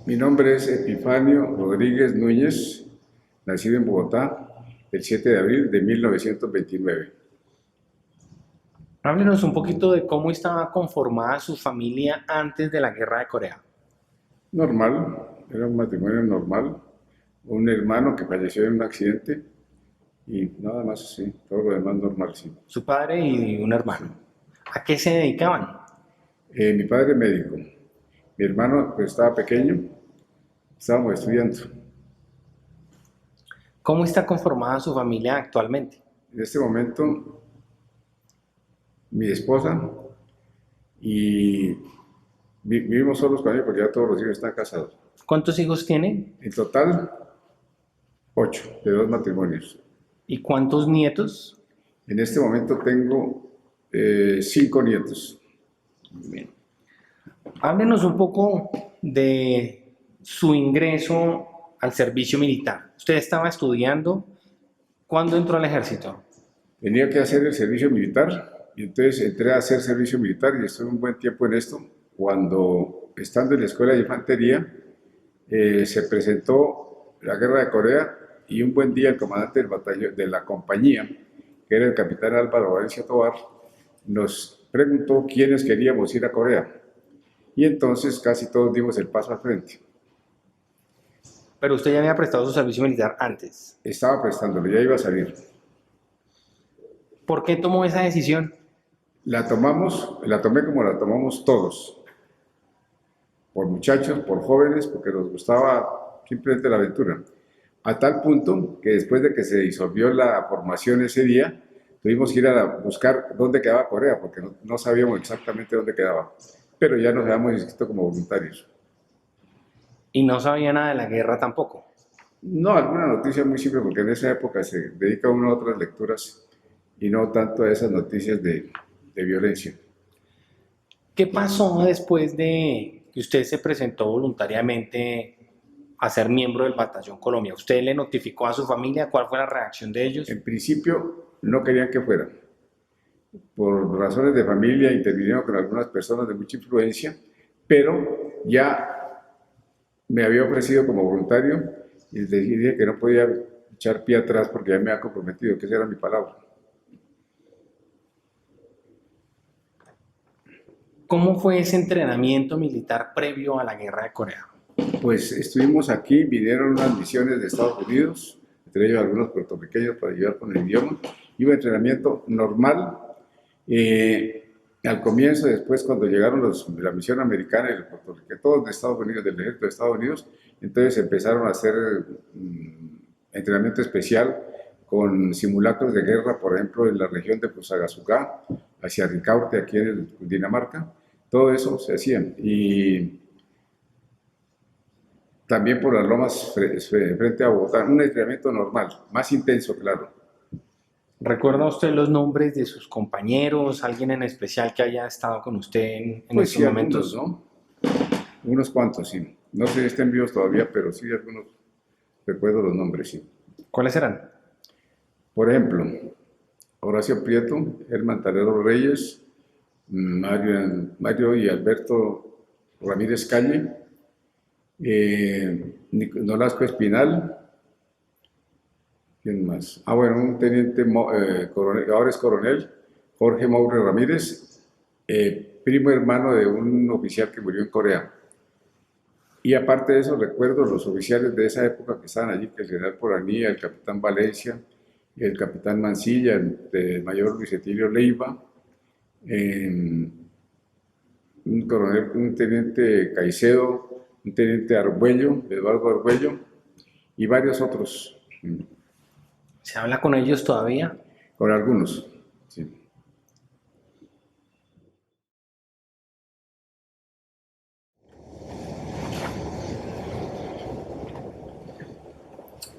Mi nombre es Epifanio Rodríguez Núñez, nacido en Bogotá el 7 de abril de 1929. Háblenos un poquito de cómo estaba conformada su familia antes de la Guerra de Corea. Normal, era un matrimonio normal, un hermano que falleció en un accidente y nada más, sí, todo lo demás normal, sí. Su padre y un Sí. hermano. ¿A qué se dedicaban? Mi padre médico, mi hermano pues, estaba pequeño, estábamos estudiando. ¿Cómo está conformada su familia actualmente? En este momento, mi esposa y vivimos solos con ella porque ya todos los hijos están casados. ¿Cuántos hijos tiene? En total, 8, de 2 matrimonios. ¿Y cuántos nietos? En este momento tengo 5 nietos. Bien. Háblenos un poco de su ingreso al servicio militar. Usted estaba estudiando. ¿Cuándo entró al ejército? Tenía que hacer el servicio militar y entonces entré a hacer servicio militar y estuve un buen tiempo en esto. Cuando, estando en la escuela de infantería, se presentó la guerra de Corea y un buen día el comandante del batallón, de la compañía, que era el capitán Álvaro Valencia Tovar, nos preguntó quiénes queríamos ir a Corea. Y entonces casi todos dimos el paso al frente. Pero usted ya había prestado su servicio militar antes. Estaba prestándolo, ya iba a salir. ¿Por qué tomó esa decisión? La tomé como la tomamos todos, por muchachos, por jóvenes, porque nos gustaba simplemente la aventura. A tal punto que después de que se disolvió la formación ese día, tuvimos que ir a buscar dónde quedaba Corea, porque no sabíamos exactamente dónde quedaba. Pero ya nos habíamos inscrito como voluntarios. Y no sabía nada de la guerra tampoco. No, alguna noticia muy simple, porque en esa época se dedica uno a otras lecturas y no tanto a esas noticias de violencia. ¿Qué pasó después de que usted se presentó voluntariamente a ser miembro del Batallón Colombia? ¿Usted le notificó a su familia? ¿Cuál fue la reacción de ellos? En principio no querían que fuera. Por razones de familia intervinieron con algunas personas de mucha influencia, pero ya me había ofrecido como voluntario y les dije que no podía echar pie atrás porque ya me había comprometido, que esa era mi palabra. ¿Cómo fue ese entrenamiento militar previo a la guerra de Corea? Pues estuvimos aquí, vinieron unas misiones de Estados Unidos, entre ellos algunos puertorriqueños para ayudar con el idioma, y un entrenamiento normal. Al comienzo, después, cuando llegaron la misión americana y los puertorriqueños, todos de Estados Unidos, del ejército de Estados Unidos, entonces empezaron a hacer entrenamiento especial con simulacros de guerra, por ejemplo, en la región de Fusagasugá, hacia Ricaurte, aquí en Dinamarca. Todo eso se hacía. Y también por las lomas frente a Bogotá, un entrenamiento normal, más intenso, claro. ¿Recuerda usted los nombres de sus compañeros, alguien en especial que haya estado con usted en Pues estos sí, algunos, momentos? ¿no? Unos cuantos, sí. No sé si estén vivos todavía, pero sí algunos recuerdo los nombres, sí. ¿Cuáles eran? Por ejemplo, Horacio Prieto, Herman Talero Reyes, Mario y Alberto Ramírez Calle, Nolasco Espinal, ¿quién más? Ah, bueno, un teniente coronel, ahora es coronel, Jorge Maure Ramírez, primo hermano de un oficial que murió en Corea. Y aparte de eso, recuerdo los oficiales de esa época que estaban allí, que el general Poranía, el capitán Valencia, el capitán Mancilla, el mayor Luis Etilio Leiva, eh, un coronel, un teniente Caicedo, un teniente Argüello, Eduardo Argüello, y varios otros, ¿Se habla con ellos todavía? con algunos. Sí.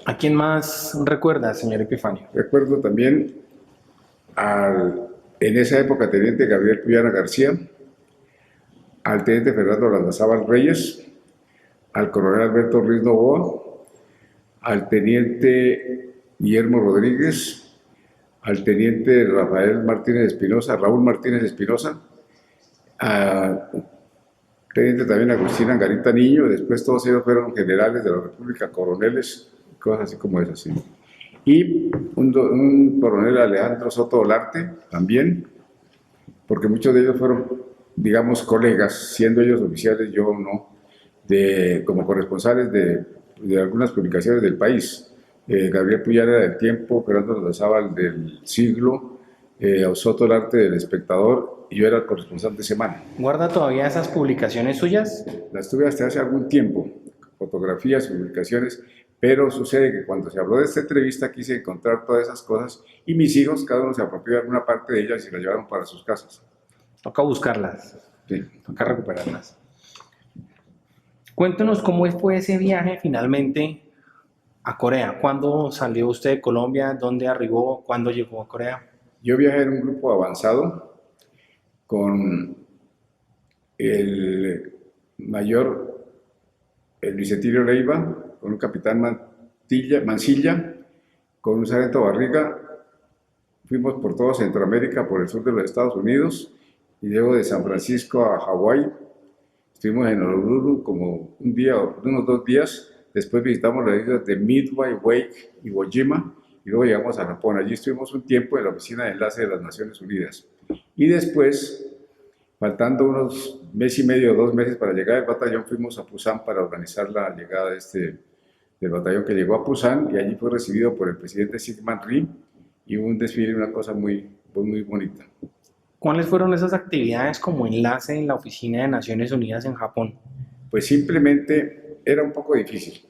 ¿A quién más recuerda, señor Epifanio? Recuerdo también en esa época, teniente Gabriel Puyana García, al teniente Fernando Landazábal Reyes, al coronel Alberto Ruiz Novoa, al teniente Guillermo Rodríguez, al teniente Rafael Martínez Espinosa, Raúl Martínez Espinosa, a teniente también Agustín Angarita Niño, después todos ellos fueron generales de la República, coroneles, cosas así como esas, sí. Y un coronel Alejandro Soto Olarte también, porque muchos de ellos fueron, digamos, colegas, siendo ellos oficiales, yo no, como corresponsales de algunas publicaciones del país. Gabriel Puyar era del Tiempo, Fernando Lozábal del Siglo, Soto Olarte del Espectador, y yo era el corresponsal de Semana. ¿Guarda todavía esas publicaciones suyas? Las tuve hasta hace algún tiempo, fotografías, publicaciones, pero sucede que cuando se habló de esta entrevista quise encontrar todas esas cosas y mis hijos, cada uno se apropió de alguna parte de ellas y las llevaron para sus casas. Toca buscarlas, Sí. toca recuperarlas. Cuéntenos cómo fue ese viaje finalmente a Corea. ¿Cuándo salió usted de Colombia? ¿Dónde arribó? ¿Cuándo llegó a Corea? Yo viajé en un grupo avanzado con el mayor Vicentirio Leiva, con un capitán Mancilla, con un sargento Barriga. Fuimos por todo Centroamérica, por el sur de los Estados Unidos, y luego de San Francisco a Hawái. Estuvimos en Honolulu como un día o unos 2 días. Después visitamos las islas de Midway, Wake y Iwo Jima, y luego llegamos a Japón. Allí estuvimos un tiempo en la Oficina de Enlace de las Naciones Unidas. Y después, faltando unos mes y medio o 2 meses para llegar al batallón, fuimos a Pusan para organizar la llegada del batallón que llegó a Pusan, y allí fue recibido por el presidente Syngman Rhee, y hubo un desfile, una cosa muy bonita. ¿Cuáles fueron esas actividades como enlace en la Oficina de Naciones Unidas en Japón? Pues simplemente era un poco difícil.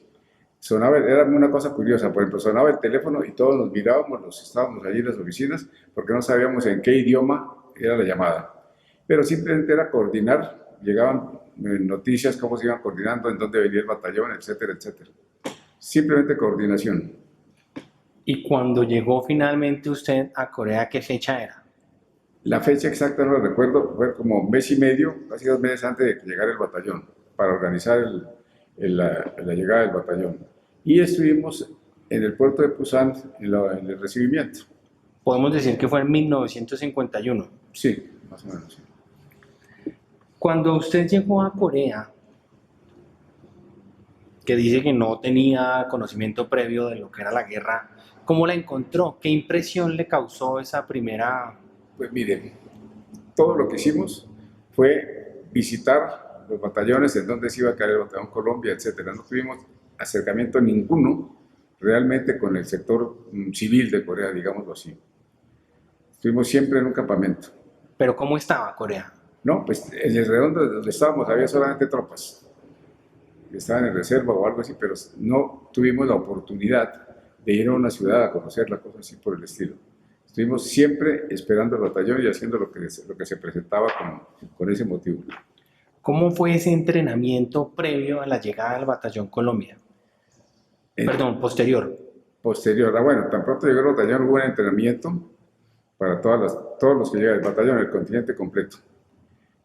Era una cosa curiosa, por ejemplo, sonaba el teléfono y todos nos mirábamos, estábamos allí en las oficinas, porque no sabíamos en qué idioma era la llamada. Pero simplemente era coordinar, llegaban noticias, cómo se iban coordinando, en dónde venía el batallón, etcétera, etcétera. Simplemente coordinación. ¿Y cuando llegó finalmente usted a Corea, qué fecha era? La fecha exacta no la recuerdo, fue como 1 mes y medio, casi 2 meses antes de que llegara el batallón, para organizar la llegada del batallón. Y estuvimos en el puerto de Pusan en el recibimiento. Podemos decir que fue en 1951. Sí, más o menos. Cuando usted llegó a Corea, que dice que no tenía conocimiento previo de lo que era la guerra, ¿cómo la encontró? ¿Qué impresión le causó esa primera? Pues miren, todo lo que hicimos fue visitar los batallones en donde se iba a caer el batallón Colombia, etcétera. No tuvimos acercamiento ninguno realmente con el sector civil de Corea, digámoslo así. Estuvimos siempre en un campamento. ¿Pero cómo estaba Corea? No, pues en el redondo donde estábamos había solamente tropas que estaban en reserva o algo así, pero no tuvimos la oportunidad de ir a una ciudad a conocer la cosa así por el estilo. Estuvimos siempre esperando el batallón y haciendo lo que se presentaba con ese motivo. ¿Cómo fue ese entrenamiento previo a la llegada del batallón Colombia? Perdón, posterior. Posterior. Bueno, tan pronto llegó el batallón hubo un entrenamiento para todos los que llegan al batallón, el contingente completo.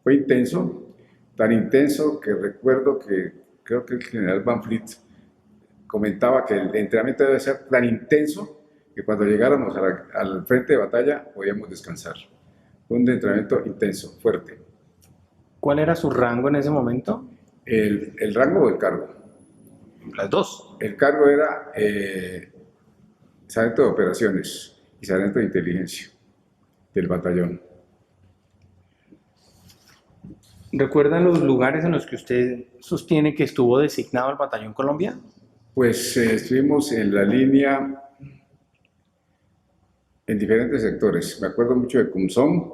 Fue intenso, tan intenso que recuerdo que creo que el general Van Fleet comentaba que el entrenamiento debe ser tan intenso que cuando llegáramos al frente de batalla podíamos descansar. Fue un entrenamiento intenso, fuerte. ¿Cuál era su rango en ese momento? ¿El rango o el cargo? Las dos. El cargo era sargento de operaciones y sargento de inteligencia del batallón. ¿Recuerdan los lugares en los que usted sostiene que estuvo designado el batallón Colombia? Pues estuvimos en la línea en diferentes sectores. Me acuerdo mucho de Cumzón,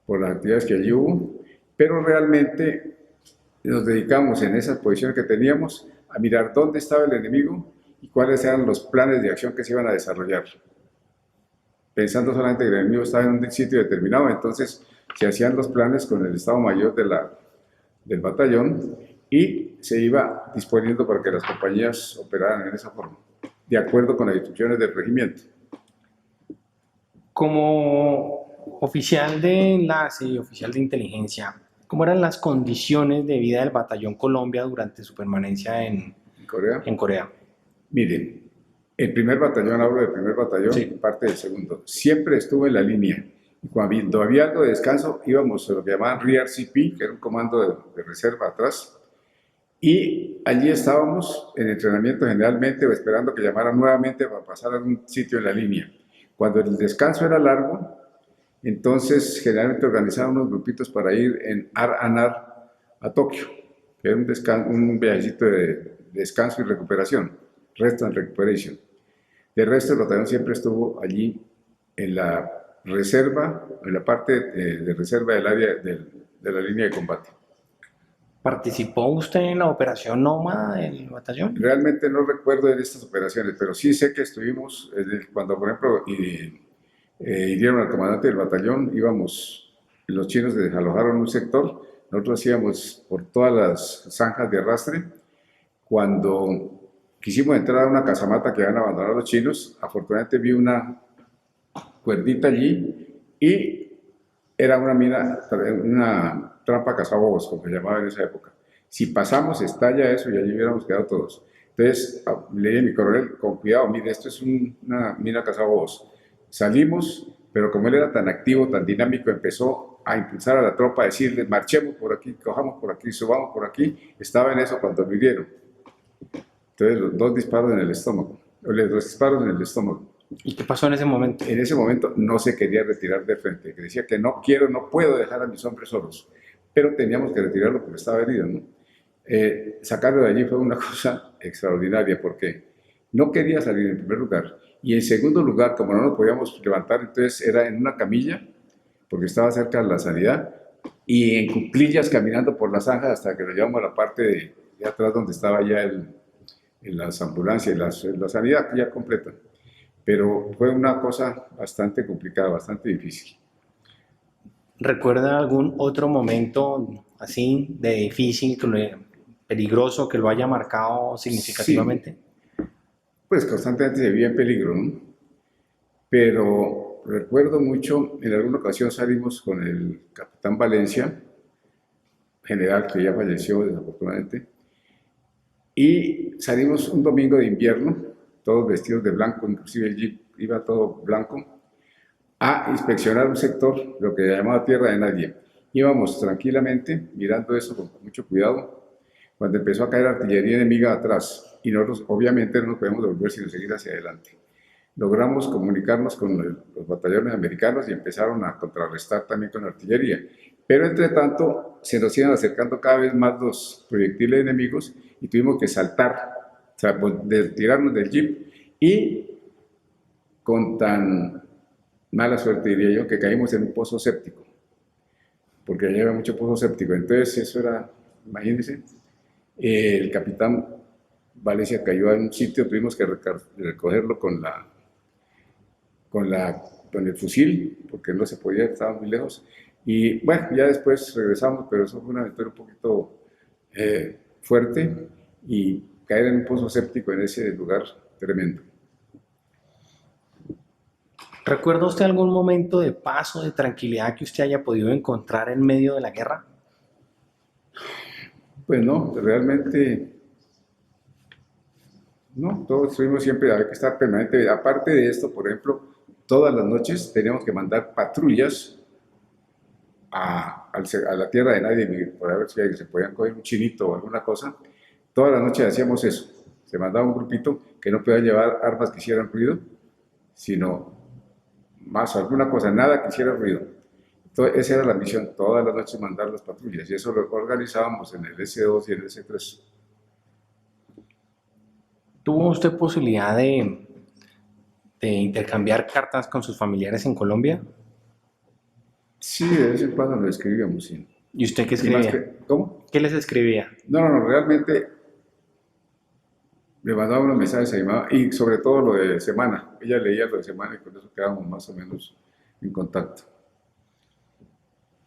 por las actividades que allí hubo, pero realmente nos dedicamos en esas posiciones que teníamos a mirar dónde estaba el enemigo y cuáles eran los planes de acción que se iban a desarrollar. Pensando solamente que el enemigo estaba en un sitio determinado, entonces se hacían los planes con el Estado Mayor del batallón y se iba disponiendo para que las compañías operaran en esa forma, de acuerdo con las instrucciones del regimiento. Como oficial de enlace y oficial de inteligencia, ¿cómo eran las condiciones de vida del batallón Colombia durante su permanencia en Corea? Miren, el primer batallón, hablo del primer batallón, sí, parte del segundo, siempre estuvo en la línea Y cuando había algo de descanso, íbamos a lo que llamaban Rear CP, que era un comando de reserva atrás, y allí estábamos en entrenamiento generalmente o esperando que llamaran nuevamente para pasar a algún sitio en la línea. Cuando el descanso era largo, entonces generalmente organizaban unos grupitos para ir en R&R a Tokio, que era un viajecito de descanso y recuperación, Rest and Recuperation. De resto, el batallón siempre estuvo allí en la reserva, en la parte de reserva del área de la línea de combate. ¿Participó usted en la operación Nómada del batallón? Realmente no recuerdo de estas operaciones, pero sí sé que estuvimos, cuando por ejemplo hirieron al comandante del batallón, íbamos, los chinos desalojaron un sector, nosotros íbamos por todas las zanjas de arrastre. Cuando quisimos entrar a una casamata que habían abandonado los chinos, afortunadamente vi una cuerdita allí y era una mina, una trampa cazabobos, como se llamaba en esa época. Si pasamos, estalla eso y allí hubiéramos quedado todos. Entonces le dije a mi coronel, con cuidado, mire, esto es una mina cazabobos. Salimos, pero como él era tan activo, tan dinámico, empezó a impulsar a la tropa, a decirles, marchemos por aquí, cojamos por aquí, subamos por aquí. Estaba en eso cuando lo hirieron. Entonces, los dos disparos en el estómago, los disparos en el estómago. ¿Y qué pasó en ese momento? En ese momento no se quería retirar de frente, que decía que no quiero, no puedo dejar a mis hombres solos, pero teníamos que retirarlo porque estaba herido, ¿no? Sacarlo de allí fue una cosa extraordinaria porque no quería salir en primer lugar y en segundo lugar, como no nos podíamos levantar, entonces era en una camilla porque estaba cerca de la sanidad y en cuclillas caminando por la zanja hasta que lo llevamos a la parte de atrás donde estaba ya en las ambulancias, la sanidad ya completa. Pero fue una cosa bastante complicada, bastante difícil. ¿Recuerda algún otro momento así de difícil, peligroso, que lo haya marcado significativamente? Sí, pues constantemente se vivía en peligro, ¿no? Pero recuerdo mucho, en alguna ocasión salimos con el capitán Valencia, general que ya falleció desafortunadamente, y salimos un domingo de invierno, todos vestidos de blanco, inclusive el jeep iba todo blanco, a inspeccionar un sector, lo que llamaba tierra de nadie. Íbamos tranquilamente, mirando eso con mucho cuidado, cuando empezó a caer artillería enemiga atrás, y nosotros obviamente no nos podemos devolver sino seguir hacia adelante. Logramos comunicarnos con los batallones americanos y empezaron a contrarrestar también con artillería. Pero entre tanto se nos iban acercando cada vez más los proyectiles enemigos y tuvimos que saltar, o sea, tirarnos del jeep y con tan mala suerte, diría yo, que caímos en un pozo séptico, porque allá había mucho pozo séptico. Entonces eso era, imagínense, el capitán Valencia cayó en un sitio, tuvimos que recogerlo con el fusil, porque no se podía, estaba muy lejos. Y bueno, ya después regresamos, pero eso fue una aventura un poquito fuerte y caer en un pozo séptico en ese lugar tremendo. ¿Recuerda usted algún momento de paz o de tranquilidad que usted haya podido encontrar en medio de la guerra? Pues no, realmente no, todos estuvimos siempre, había que estar permanente. Aparte de esto, por ejemplo, todas las noches teníamos que mandar patrullas a la tierra de nadie, por ver si se podían coger un chinito o alguna cosa. Todas las noches hacíamos eso. Se mandaba un grupito que no podía llevar armas que hicieran ruido, sino más alguna cosa, nada que hiciera ruido. Entonces, esa era la misión, todas las noches mandar las patrullas, y eso lo organizábamos en el S2 y en el S3. ¿Tuvo usted posibilidad de intercambiar cartas con sus familiares en Colombia? Sí, de vez en cuando lo escribíamos, sí. ¿Y usted qué Y más escribía? ¿cómo? ¿Qué les escribía? No, realmente le mandaba unos mensajes a mi mamá, y sobre todo lo de semana. Ella leía lo de semana y con eso quedábamos más o menos en contacto.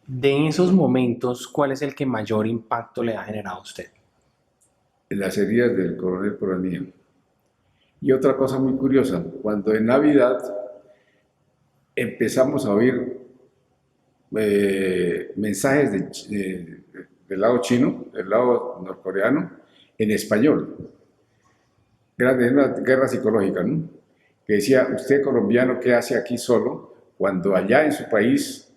De esos momentos, ¿cuál es el que mayor impacto le ha generado a usted? En las heridas del coronel Coronilla. Y otra cosa muy curiosa, cuando en Navidad empezamos a oír mensajes del lado chino, del lado norcoreano, en español. Era una guerra psicológica, ¿no? Que decía, usted colombiano, ¿qué hace aquí solo? cuando allá en su país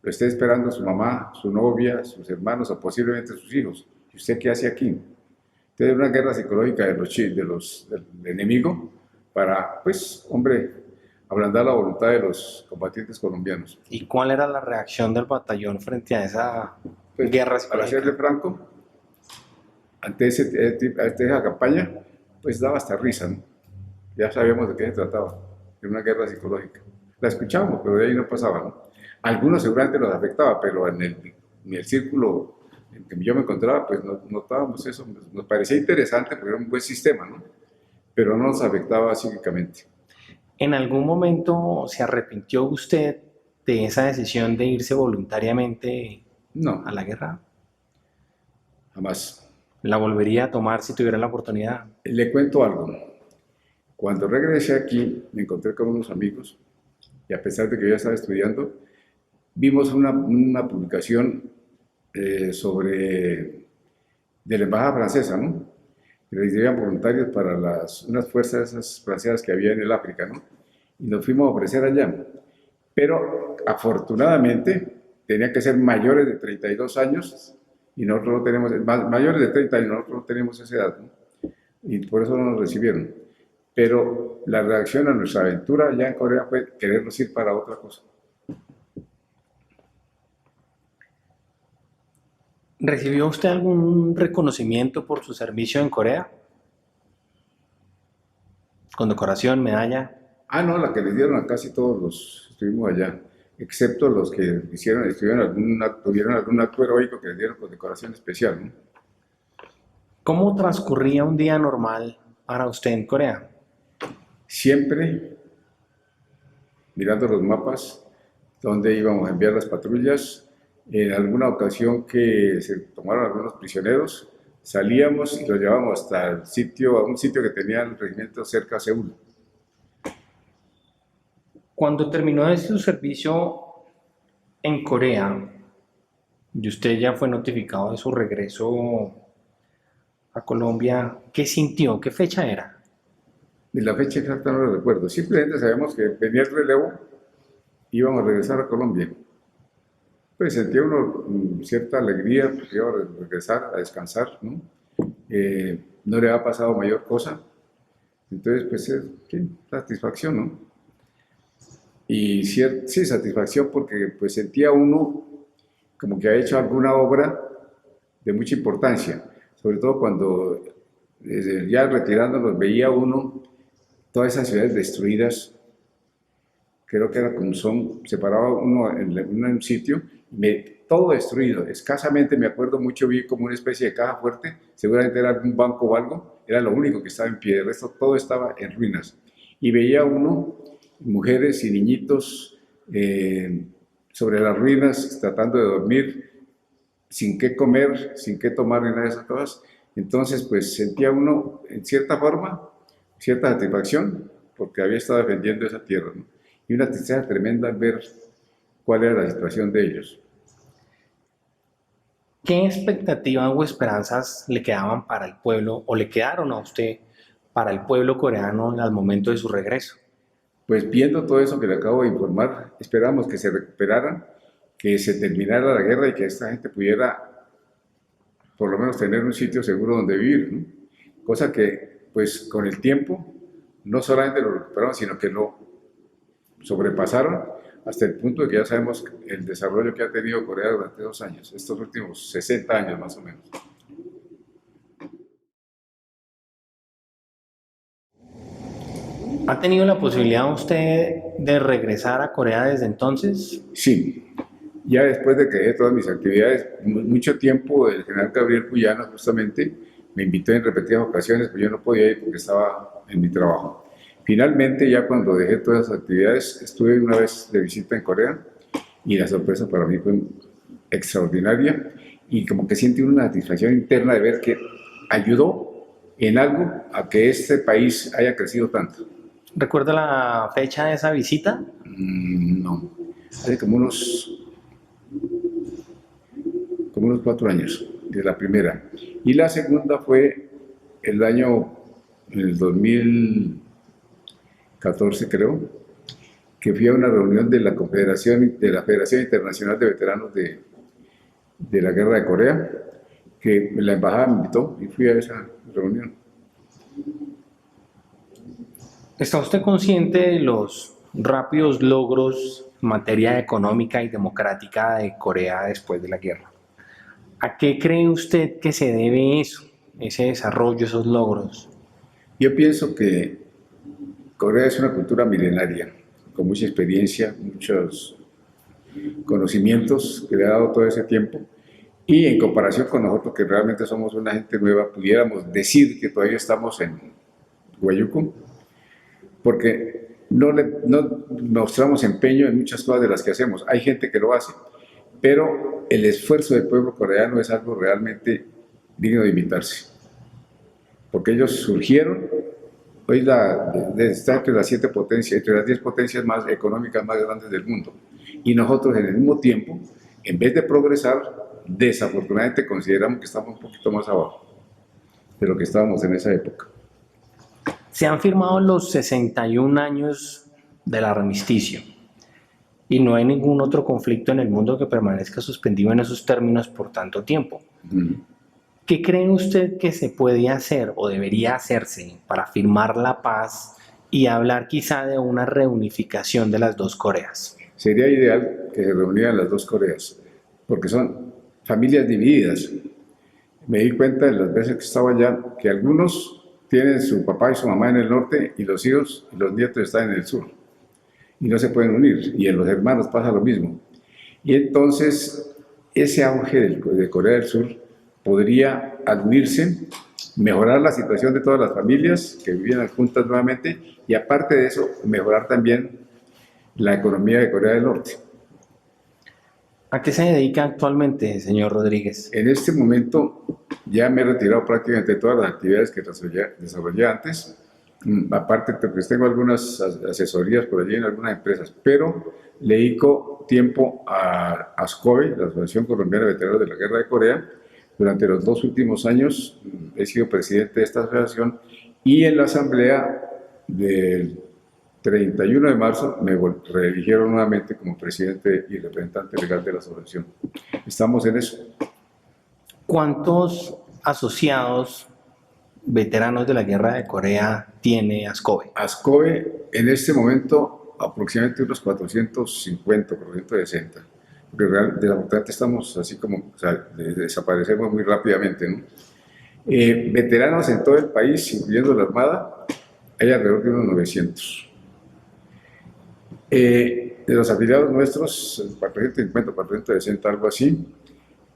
lo esté esperando su mamá, su novia, sus hermanos o posiblemente sus hijos. ¿Y usted qué hace aquí? Entonces, una guerra psicológica del enemigo para, pues, hombre, ablandar la voluntad de los combatientes colombianos. ¿Y cuál era la reacción del batallón frente a esa Pues, guerra para serle psicológica? franco, ante esa campaña, pues daba hasta risa, ¿no? Ya sabíamos de qué se trataba, de una guerra psicológica. La escuchábamos, pero de ahí no pasaba, ¿no? Algunos seguramente los afectaba, pero en el círculo en que yo me encontraba, pues notábamos eso, nos parecía interesante porque era un buen sistema, ¿no? Pero no nos afectaba psíquicamente. ¿En algún momento se arrepintió usted de esa decisión de irse voluntariamente No, a la guerra? jamás. ¿La volvería a tomar si tuviera la oportunidad? Le cuento algo. Cuando regresé aquí, me encontré con unos amigos y a pesar de que yo ya estaba estudiando, vimos una publicación sobre de la embajada francesa, ¿no? Que recibían voluntarios para unas fuerzas esas francesas que había en el África, ¿no? Y nos fuimos a ofrecer allá. Pero afortunadamente tenían que ser mayores de 32 años y nosotros no tenemos, mayores de 30 años, nosotros no tenemos esa edad, ¿no? Y por eso no nos recibieron. Pero la reacción a nuestra aventura allá en Corea fue querernos ir para otra cosa. ¿Recibió usted algún reconocimiento por su servicio en Corea? Condecoración, medalla. Ah, no, la que les dieron a casi todos los estuvimos allá, excepto los que tuvieron algún acto heroico que les dieron condecoración especial, ¿no? ¿Cómo transcurría un día normal para usted en Corea? Siempre mirando los mapas, donde íbamos a enviar las patrullas. En alguna ocasión que se tomaron algunos prisioneros, salíamos y los llevábamos hasta el sitio, a un sitio que tenía el regimiento cerca a Seúl. Cuando terminó de su servicio en Corea y usted ya fue notificado de su regreso a Colombia, ¿qué sintió? ¿Qué fecha era? Y la fecha exacta no la recuerdo, simplemente sabemos que venía el relevo, íbamos a regresar a Colombia. Pues sentía uno cierta alegría, porque iba a regresar a descansar, ¿no? No le ha pasado mayor cosa, entonces pues sí, satisfacción, ¿no? Y sí, satisfacción porque pues sentía uno como que ha hecho alguna obra de mucha importancia, sobre todo cuando ya retirándonos veía uno todas esas ciudades destruidas, creo que era como son, se paraba uno en un sitio, todo destruido, escasamente me acuerdo mucho, vi como una especie de caja fuerte, seguramente era algún banco o algo, era lo único que estaba en pie, el resto todo estaba en ruinas. Y veía uno mujeres y niñitos sobre las ruinas tratando de dormir, sin qué comer, sin qué tomar ni nada de esas cosas. Entonces, pues sentía uno, en cierta forma, cierta satisfacción, porque había estado defendiendo esa tierra, ¿no? Y una tristeza tremenda al ver cuál era la situación de ellos. ¿Qué expectativas o esperanzas le quedaban para el pueblo o le quedaron a usted para el pueblo coreano al momento de su regreso? Pues viendo todo eso que le acabo de informar, esperamos que se recuperaran, que se terminara la guerra y que esta gente pudiera por lo menos tener un sitio seguro donde vivir, ¿no? Cosa que pues con el tiempo no solamente lo recuperaron, sino que lo sobrepasaron hasta el punto de que ya sabemos el desarrollo que ha tenido Corea durante 2 años, estos últimos 60 años más o menos. ¿Ha tenido la posibilidad usted de regresar a Corea desde entonces? Sí, ya después de que dejé todas mis actividades, mucho tiempo el general Gabriel Puyana justamente me invitó en repetidas ocasiones, pero yo no podía ir porque estaba en mi trabajo. Finalmente, ya cuando dejé todas las actividades, estuve una vez de visita en Corea y la sorpresa para mí fue extraordinaria y como que siente una satisfacción interna de ver que ayudó en algo a que este país haya crecido tanto. ¿Recuerda la fecha de esa visita? No, hace como unos 4 años de la primera. Y la segunda fue en el 2014 creo, que fui a una reunión de la Federación Internacional de Veteranos de la Guerra de Corea, que la embajada me invitó y fui a esa reunión. ¿Está usted consciente de los rápidos logros en materia económica y democrática de Corea después de la guerra? ¿A qué cree usted que se debe eso, ese desarrollo, esos logros? Yo pienso que Corea es una cultura milenaria, con mucha experiencia, muchos conocimientos que le ha dado todo ese tiempo, y en comparación con nosotros, que realmente somos una gente nueva, pudiéramos decir que todavía estamos en Guayuco, porque no mostramos empeño en muchas cosas de las que hacemos. Hay gente que lo hace, pero el esfuerzo del pueblo coreano es algo realmente digno de imitarse, porque ellos surgieron, hoy está entre las 7 potencias, entre las 10 potencias más económicas más grandes del mundo, y nosotros en el mismo tiempo, en vez de progresar, desafortunadamente consideramos que estamos un poquito más abajo de lo que estábamos en esa época. Se han firmado los 61 años del armisticio y no hay ningún otro conflicto en el mundo que permanezca suspendido en esos términos por tanto tiempo. ¿Qué cree usted que se puede hacer o debería hacerse para firmar la paz y hablar quizá de una reunificación de las dos Coreas? Sería ideal que se reunieran las dos Coreas, porque son familias divididas. Me di cuenta en las veces que estaba allá que algunos tienen su papá y su mamá en el norte y los hijos y los nietos están en el sur y no se pueden unir, y en los hermanos pasa lo mismo. Y entonces ese auge de Corea del Sur podría al unirse mejorar la situación de todas las familias que vivían juntas nuevamente, y aparte de eso mejorar también la economía de Corea del Norte. ¿A qué se dedica actualmente, señor Rodríguez? En este momento ya me he retirado prácticamente de todas las actividades que desarrollé antes. Aparte, pues tengo algunas asesorías por allí en algunas empresas, pero le dedico tiempo a ASCOBE, la Asociación Colombiana de Veteranos de la Guerra de Corea. Durante los 2 últimos años he sido presidente de esta asociación, y en la asamblea del 31 de marzo me reeligieron nuevamente como presidente y representante legal de la asociación. Estamos en eso. ¿Cuántos asociados veteranos de la Guerra de Corea tiene ASCOBE? ASCOBE en este momento aproximadamente unos 450, 460. Porque desafortunadamente estamos así como, o sea, desaparecemos muy rápidamente, ¿no? Veteranos en todo el país, incluyendo la Armada, hay alrededor de unos 900. De los afiliados nuestros, 450, 460, algo así.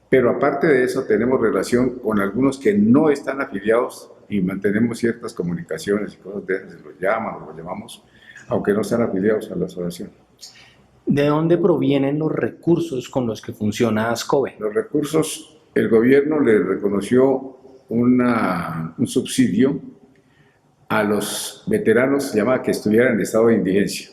Pero aparte de eso, tenemos relación con algunos que no están afiliados y mantenemos ciertas comunicaciones y cosas de esas, se los llaman o los llamamos, aunque no están afiliados a la asociación. ¿De dónde provienen los recursos con los que funciona ASCOBE? Los recursos, el gobierno le reconoció un subsidio a los veteranos, se llama que estuvieran en estado de indigencia.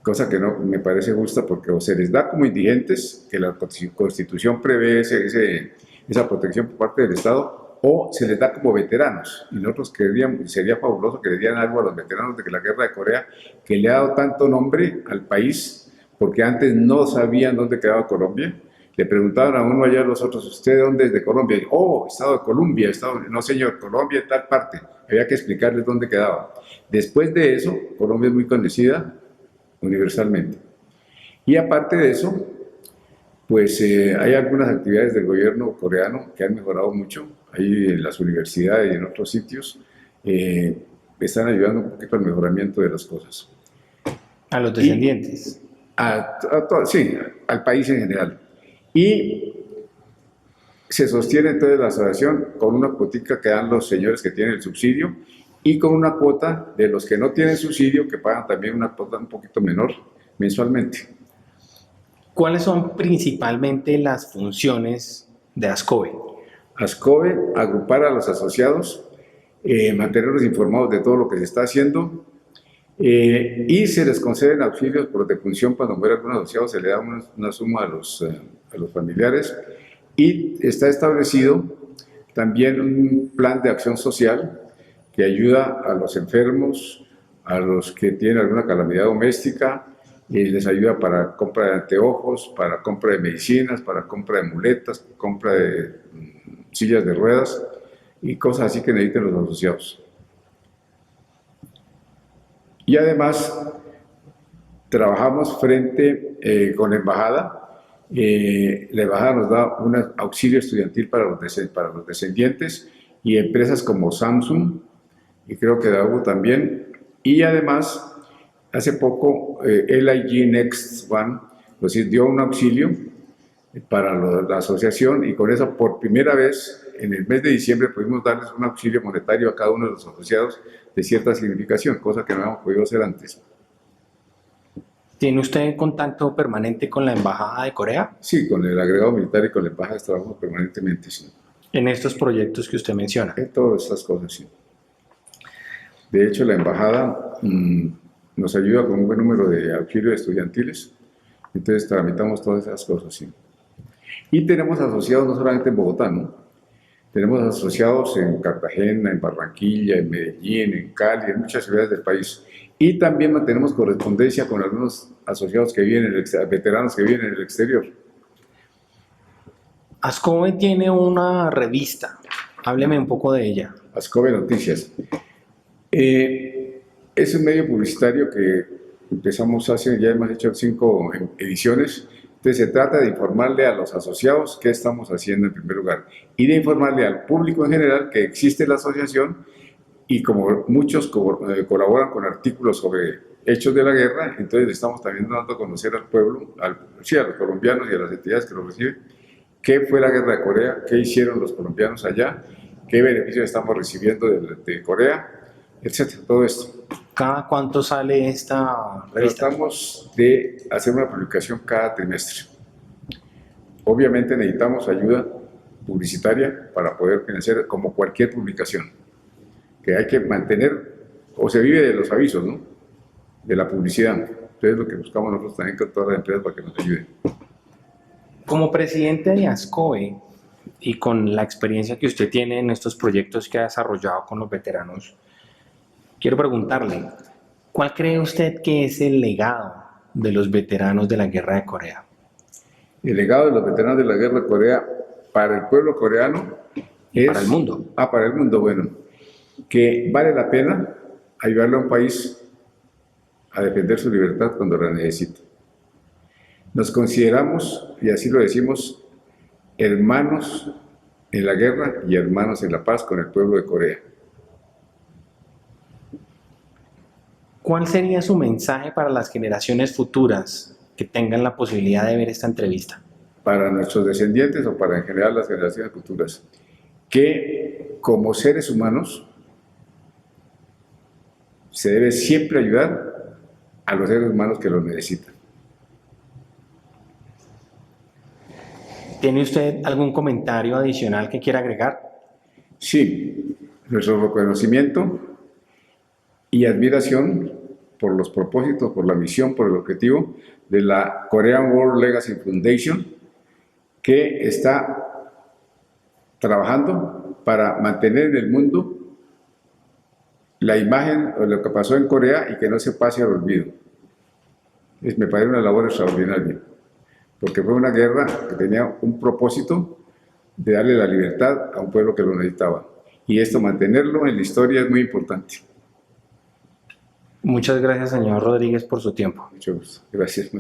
Cosa que no me parece justa, porque o se les da como indigentes, que la Constitución prevé esa protección por parte del Estado, o se les da como veteranos. Y nosotros queríamos, sería fabuloso que le dieran algo a los veteranos de la Guerra de Corea, que le ha dado tanto nombre al país, porque antes no sabían dónde quedaba Colombia. Le preguntaban a uno allá a los otros, ¿usted dónde es de Colombia? Y, oh, Estado de Colombia, no señor, Colombia en tal parte. Había que explicarles dónde quedaba. Después de eso, Colombia es muy conocida universalmente. Y aparte de eso, pues hay algunas actividades del gobierno coreano que han mejorado mucho. Ahí en las universidades y en otros sitios están ayudando un poquito al mejoramiento de las cosas. A los descendientes. Sí, al país en general. Y se sostiene entonces la asociación con una cuotica que dan los señores que tienen el subsidio, y con una cuota de los que no tienen subsidio, que pagan también una cuota un poquito menor mensualmente. ¿Cuáles son principalmente las funciones de ASCOBE? ASCOBE, agrupar a los asociados, mantenerlos informados de todo lo que se está haciendo, y se les conceden auxilios por defunción. Cuando muere algún asociado se le da una suma a los familiares, y está establecido también un plan de acción social que ayuda a los enfermos, a los que tienen alguna calamidad doméstica, les ayuda para compra de anteojos, para compra de medicinas, para compra de muletas, compra de sillas de ruedas y cosas así que necesiten los asociados. Y además trabajamos con la embajada. La embajada nos da un auxilio estudiantil para los descendientes y empresas como Samsung y creo que Daewoo también. Y además, hace poco LIG Next One nos dio un auxilio para la asociación y con eso por primera vez en el mes de diciembre pudimos darles un auxilio monetario a cada uno de los asociados de cierta significación, cosa que no habíamos podido hacer antes. ¿Tiene usted contacto permanente con la Embajada de Corea? Sí, con el agregado militar y con la embajada trabajamos permanentemente, sí. En estos proyectos que usted menciona. En todas estas cosas, sí. De hecho, la embajada nos ayuda con un buen número de auxilios estudiantiles, entonces tramitamos todas esas cosas, sí. Y tenemos asociados no solamente en Bogotá, ¿no? Tenemos asociados en Cartagena, en Barranquilla, en Medellín, en Cali, en muchas ciudades del país. Y también mantenemos correspondencia con algunos asociados que viven veteranos que viven en el exterior. ASCOBE tiene una revista. Hábleme un poco de ella. ASCOBE Noticias. Es un medio publicitario que empezamos hace, ya hemos hecho 5 ediciones. Entonces se trata de informarle a los asociados qué estamos haciendo en primer lugar y de informarle al público en general que existe la asociación y como muchos colaboran con artículos sobre hechos de la guerra, entonces estamos también dando a conocer al pueblo, a los colombianos y a las entidades que lo reciben, qué fue la guerra de Corea, qué hicieron los colombianos allá, qué beneficios estamos recibiendo de Corea, etcétera, todo esto. ¿Cada cuánto sale esta revista? Tratamos de hacer una publicación cada trimestre. Obviamente necesitamos ayuda publicitaria para poder financiar como cualquier publicación, que hay que mantener, o se vive de los avisos, ¿no? De la publicidad. Entonces lo que buscamos nosotros también con todas las empresas para que nos ayuden. Como presidente de ASCOBE y con la experiencia que usted tiene en estos proyectos que ha desarrollado con los veteranos, quiero preguntarle, ¿cuál cree usted que es el legado de los veteranos de la Guerra de Corea? El legado de los veteranos de la Guerra de Corea para el pueblo coreano es... Para el mundo. Para el mundo, bueno. Que vale la pena ayudarle a un país a defender su libertad cuando la necesita. Nos consideramos, y así lo decimos, hermanos en la guerra y hermanos en la paz con el pueblo de Corea. ¿Cuál sería su mensaje para las generaciones futuras que tengan la posibilidad de ver esta entrevista? Para nuestros descendientes o para en general las generaciones futuras, que como seres humanos se debe siempre ayudar a los seres humanos que lo necesitan. ¿Tiene usted algún comentario adicional que quiera agregar? Sí, nuestro reconocimiento y admiración por los propósitos, por la misión, por el objetivo de la Korean War Legacy Foundation, que está trabajando para mantener en el mundo la imagen de lo que pasó en Corea y que no se pase al olvido. Me parece una labor extraordinaria, porque fue una guerra que tenía un propósito de darle la libertad a un pueblo que lo necesitaba. Y esto, mantenerlo en la historia, es muy importante. Muchas gracias, señor Rodríguez, por su tiempo. Mucho gusto. Gracias.